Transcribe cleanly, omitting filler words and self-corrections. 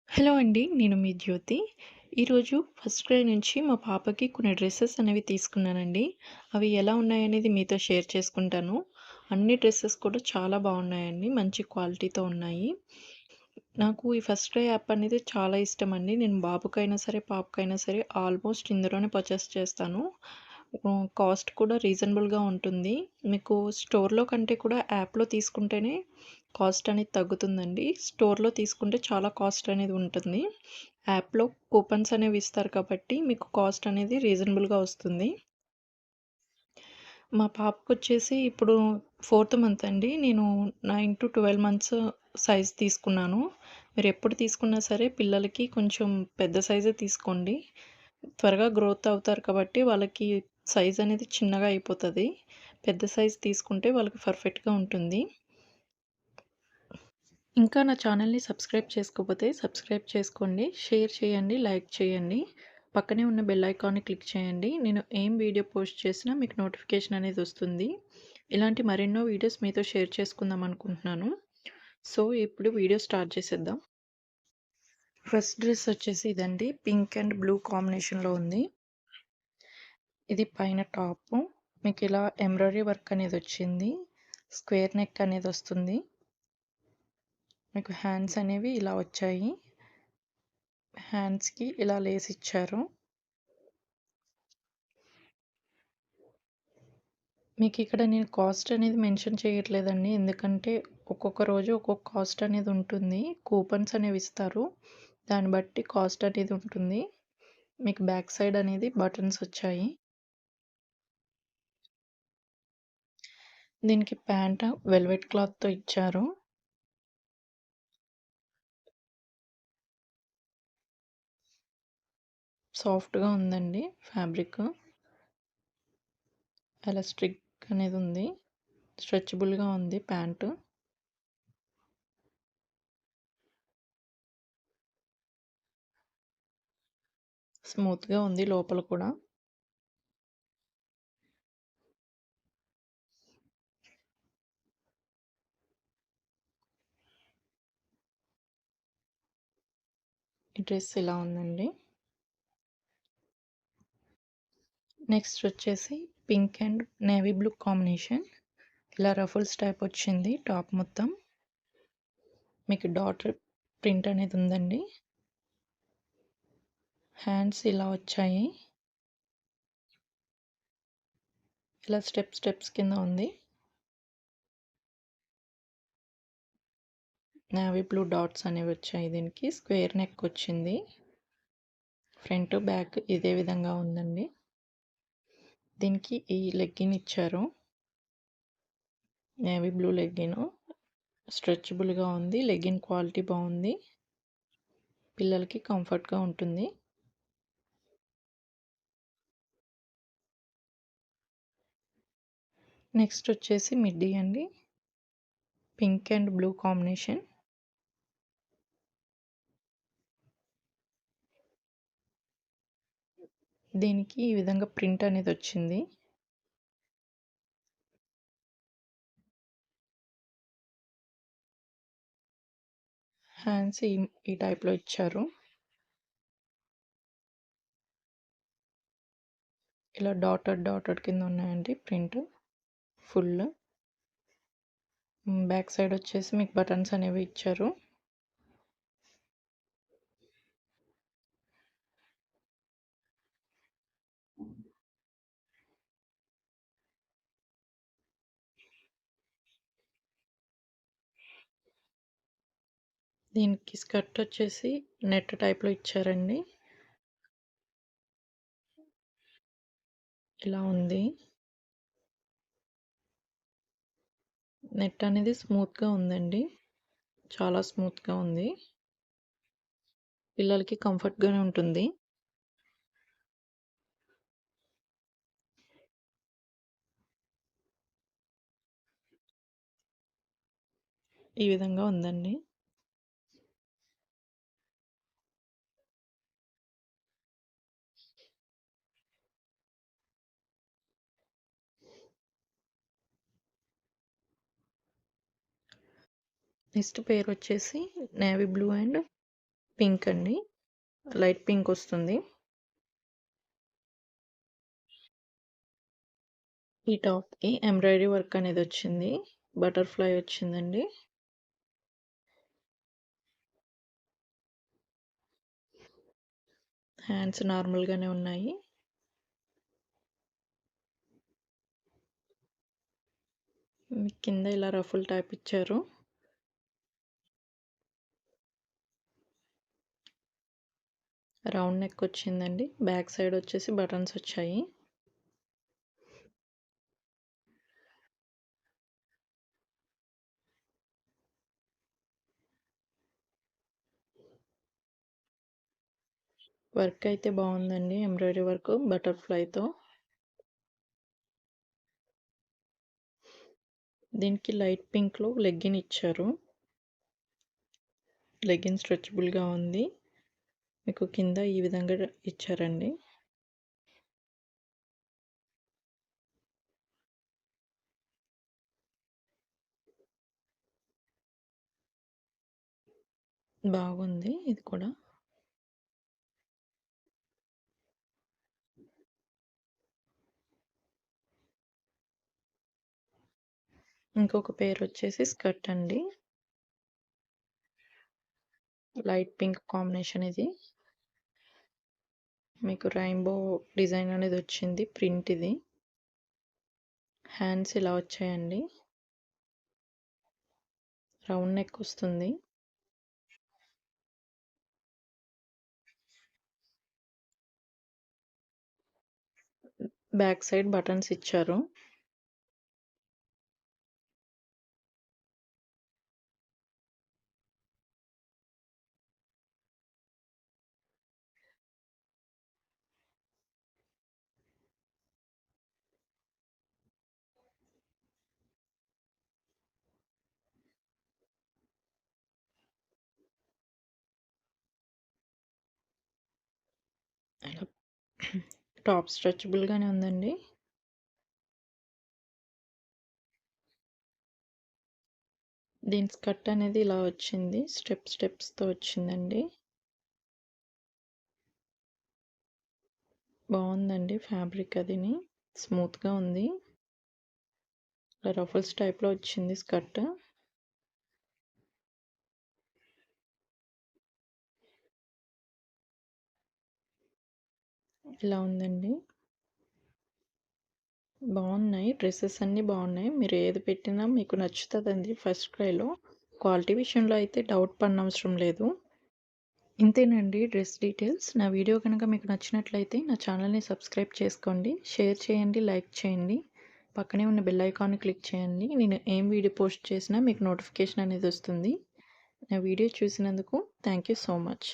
Hello అండి. నేను మీ జ్యోతి. ఈరోజు ఫస్ట్ క్రై నుంచి మా పాపకి కొన్ని డ్రెసెస్ అనేవి తీసుకున్నానండి. అవి ఎలా ఉన్నాయనేది మీతో షేర్ చేసుకుంటాను. అన్ని డ్రెసెస్ కూడా చాలా బాగున్నాయండి. మంచి క్వాలిటీతో ఉన్నాయి. నాకు ఈ ఫస్ట్ క్రై యాప్ అనేది చాలా ఇష్టమండి. నేను బాబుకైనా సరే, పాపకైనా సరే ఆల్మోస్ట్ ఇందులోనే పర్చేస్ చేస్తాను. కాస్ట్ కూడా రీజనబుల్‌గా ఉంటుంది. మీకు స్టోర్‌లో కంటే కూడా యాప్‌లో తీసుకుంటేనే కాస్ట్ అనేది తగ్గుతుందండి. స్టోర్‌లో తీసుకుంటే చాలా కాస్ట్ అనేది ఉంటుంది. యాప్‌లో కూపన్స్ అనేవి ఇస్తారు కాబట్టి మీకు కాస్ట్ అనేది రీజనబుల్‌గా వస్తుంది. మా పాపకొచ్చేసి ఇప్పుడు ఫోర్త్ మంత్ అండి. నేను 9-12 మంత్స్ సైజ్ తీసుకున్నాను. మీరెప్పుడు తీసుకున్నా సరే పిల్లలకి కొంచెం పెద్ద సైజే తీసుకోండి. త్వరగా గ్రోత్ అవుతారు కాబట్టి వాళ్ళకి సైజ్ అనేది చిన్నగా అయిపోతది. పెద్ద సైజ్ తీసుకుంటే వాళ్ళకి పర్ఫెక్ట్‌గా ఉంటుంది. ఇంకా నా ఛానల్‌ని సబ్స్క్రైబ్ చేసుకోకపోతే సబ్స్క్రైబ్ చేసుకోండి. షేర్ చేయండి, లైక్ చేయండి. పక్కనే ఉన్న బెల్ ఐకాన్‌ని క్లిక్ చేయండి. నేను ఏం వీడియో పోస్ట్ చేసినా మీకు నోటిఫికేషన్ అనేది వస్తుంది. ఇలాంటి మరెన్నో వీడియోస్ మీతో షేర్ చేసుకుందాం అనుకుంటున్నాను. సో, ఇప్పుడు వీడియో స్టార్ట్ చేసేద్దాం. ఫస్ట్ డ్రెస్ వచ్చేసి ఇదండి. పింక్ అండ్ బ్లూ కాంబినేషన్‌లో ఉంది. ఇది పైన టాపు. మీకిలా ఎంబ్రాయిడరీ వర్క్ అనేదొచ్చింది. స్క్వేర్ నెక్ అనేదొస్తుంది. మీకు హ్యాండ్స్ అనేవి ఇలా వచ్చాయి. హ్యాండ్స్‌కి ఇలా లేస్ ఇచ్చారు. మీకిక్కడ నేను కాస్ట్ అనేది మెన్షన్ చేయట్లేదండి. ఎందుకంటే ఒక్కొక్క రోజు ఒక్కొక్క కాస్ట్ అనేది ఉంటుంది. కూపన్స్ అనేవి ఇస్తారు. దాన్ని బట్టి కాస్ట్ అనేది ఉంటుంది. మీకు బ్యాక్ సైడ్ అనేది బటన్స్ వచ్చాయి. దీనికి ప్యాంట్ వెల్వెట్ క్లాత్‌తో ఇచ్చారు. సాఫ్ట్‌గా ఉందండి ఫ్యాబ్రిక్. ఎలాస్టిక్ అనేది ఉంది. స్ట్రెచబుల్‌గా ఉంది ప్యాంటు. స్మూత్‌గా ఉంది లోపల కూడా. ఈ డ్రెస్ ఇలా ఉందండి. నెక్స్ట్ వచ్చేసి pink and navy blue combination. ఇలా రఫుల్స్ టైప్ వచ్చింది టాప్ మొత్తం. మీకు డాటర్ ప్రింట్ అనేది ఉందండి. హ్యాండ్స్ ఇలా వచ్చాయి. ఇలా స్టెప్స్ కింద ఉంది. నేవీ బ్లూ డాట్స్ అనేవి వచ్చాయి దీనికి. స్క్వేర్ నెక్ వచ్చింది. ఫ్రంట్ బ్యాక్ ఇదే విధంగా ఉందండి. దీనికి ఈ లెగ్గిన్ ఇచ్చారు. Navy blue legging. స్ట్రెచబుల్‌గా ఉంది. లెగ్గిన్ క్వాలిటీ బాగుంది. పిల్లలకి కంఫర్ట్‌గా ఉంటుంది. నెక్స్ట్ వచ్చేసి మిడ్డీ అండి. Pink and blue combination. దీనికి ఈ విధంగా ప్రింట్ అనేది వచ్చింది. హ్యాండ్స్ ఈ టైప్‌లో ఇచ్చారు. ఇలా డాటెడ్ కింద ఉన్నాయండి ప్రింట్. ఫుల్. బ్యాక్ సైడ్ వచ్చేసి మీకు బటన్స్ అనేవి ఇచ్చారు. దీనికి స్కర్ట్ వచ్చేసి నెట్ టైప్‌లో ఇచ్చారండి. ఇలా ఉంది. నెట్ అనేది స్మూత్‌గా ఉందండి. చాలా స్మూత్‌గా ఉంది. పిల్లలకి కంఫర్ట్‌గానే ఉంటుంది. ఈ విధంగా ఉందండి. నెక్స్ట్ పేర్ వచ్చేసి నేవీ బ్లూ అండ్ పింక్ అండి. లైట్ పింక్ వస్తుంది. ఈ టాప్‌కి ఎంబ్రాయిడరీ వర్క్ అనేది వచ్చింది. బటర్‌ఫ్లై వచ్చిందండి. హ్యాండ్స్ నార్మల్‌గానే ఉన్నాయి. కింద ఇలా రఫుల్ టైప్ ఇచ్చారు. రౌండ్ నెక్ వచ్చిందండి. బ్యాక్ సైడ్ వచ్చేసి బటన్స్ వచ్చాయి. వర్క్ అయితే బాగుందండి. ఎంబ్రాయిడరీ వర్క్ బటర్‌ఫ్లైతో. దీనికి లైట్ పింక్‌లో లెగ్గిన్ ఇచ్చారు. లెగ్గిన్ స్ట్రెచబుల్‌గా ఉంది. మీకు కింద ఈ విధంగా ఇచ్చారండి. బాగుంది ఇది కూడా. ఇంకొక పేర్ వచ్చేసి స్కర్ట్ అండి. లైట్ పింక్ కాంబినేషన్ ఇది. మీకు రెయిన్బో డిజైన్ అనేది వచ్చింది. ప్రింట్ ఇది. హ్యాండ్స్ ఇలా వచ్చాయండి. రౌండ్ నెక్ వస్తుంది. బ్యాక్ సైడ్ బటన్స్ ఇచ్చారు. టాప్ స్ట్రెచబుల్‌గానే ఉందండి. దీని స్కర్ట్ అనేది ఇలా వచ్చింది. స్టెప్స్‌తో వచ్చిందండి. బాగుందండి ఫ్యాబ్రిక్ అదిని. స్మూత్‌గా ఉంది. రఫుల్స్ టైప్‌లో వచ్చింది స్కర్ట్. ఇలా ఉందండి. బాగున్నాయి. డ్రెసెస్ అన్నీ బాగున్నాయి. మీరు ఏది పెట్టినా మీకు నచ్చుతదండి ఫస్ట్ క్రైలో. క్వాలిటీ విషయంలో అయితే డౌట్ పడనవసరం లేదు. ఇంతేనండి డ్రెస్ డీటెయిల్స్. నా వీడియో కనుక మీకు నచ్చినట్లయితే నా ఛానల్‌ని సబ్స్క్రైబ్ చేసుకోండి. షేర్ చేయండి, లైక్ చేయండి. పక్కనే ఉన్న బెల్ ఐకాన్‌ని క్లిక్ చేయండి. నేను ఏం వీడియో పోస్ట్ చేసినా మీకు నోటిఫికేషన్ అనేది వస్తుంది. నా వీడియో చూసినందుకు థ్యాంక్ యూ సో మచ్.